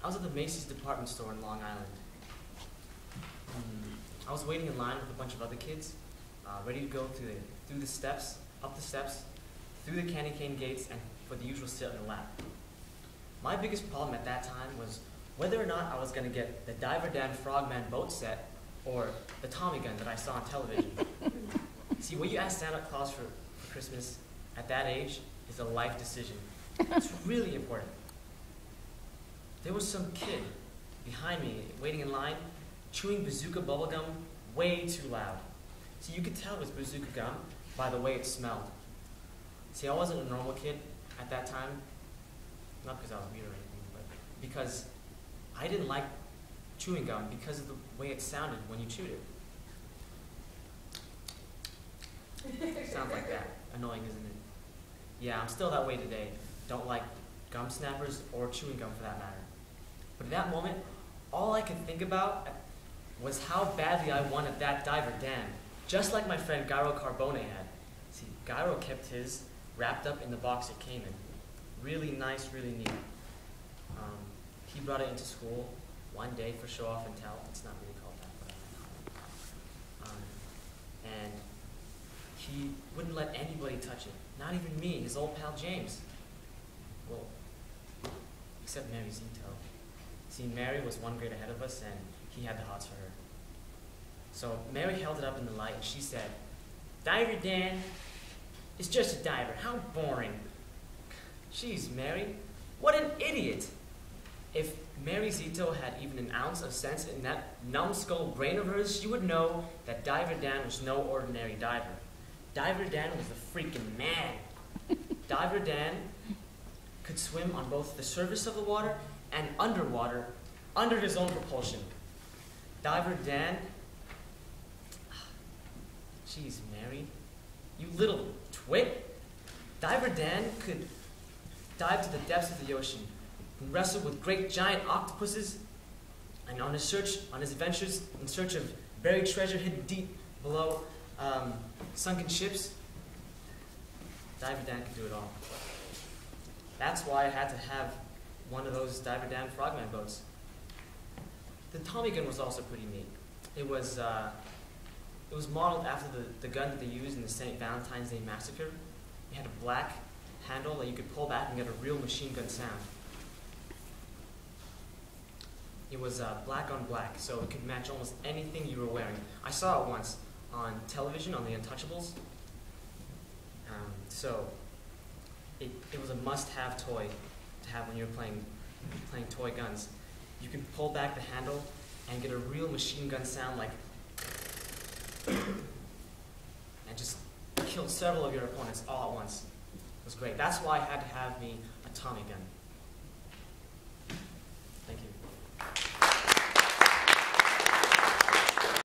I was at the Macy's department store in Long Island. I was waiting in line with a bunch of other kids, ready to go through the steps, up the steps, through the candy cane gates, and for the usual sit in the lap. My biggest problem at that time was whether or not I was going to get the Diver Dan Frogman boat set or the Tommy gun that I saw on television. See, what you ask Santa Claus for Christmas at that age is a life decision. It's really important. There was some kid behind me, waiting in line, chewing bazooka bubblegum way too loud. See, you could tell it was bazooka gum by the way it smelled. See, I wasn't a normal kid at that time, not because I was weird or anything, but because I didn't like chewing gum because of the way it sounded when you chewed it. Sounds like that. Annoying, isn't it? Yeah, I'm still that way today. Don't like gum snappers or chewing gum for that matter. But at that moment, all I could think about was how badly I wanted that Diver Dan, just like my friend Gyro Carbone had. See, Gyro kept his wrapped up in the box it came in. Really nice, really neat. He brought it into school one day for show off and tell. It's not really called that, but and he wouldn't let anybody touch it. Not even me, his old pal James. Well, except Mary Zito. See, Mary was one grade ahead of us, and he had the hots for her. So Mary held it up in the light, and she said, "Diver Dan, it's just a diver. How boring." Jeez, Mary, what an idiot. If Mary Zito had even an ounce of sense in that numbskull brain of hers, she would know that Diver Dan was no ordinary diver. Diver Dan was a freaking man. Diver Dan could swim on both the surface of the water and underwater, under his own propulsion. Diver Dan, jeez, Mary, you little twit. Diver Dan could dive to the depths of the ocean and wrestle with great giant octopuses, and on his adventures in search of buried treasure hidden deep below sunken ships, Diver Dan could do it all. That's why I had to have one of those Diver Dan Frogman boats. The Tommy gun was also pretty neat. It was modeled after the gun that they used in the St. Valentine's Day Massacre. It had a black handle that you could pull back and get a real machine gun sound. It was black on black, so it could match almost anything you were wearing. I saw it once on television on The Untouchables. So it was a must-have toy to have when you're playing toy guns. You could pull back the handle and get a real machine gun sound like and just kill several of your opponents all at once. It was great. That's why I had to have me a Tommy gun.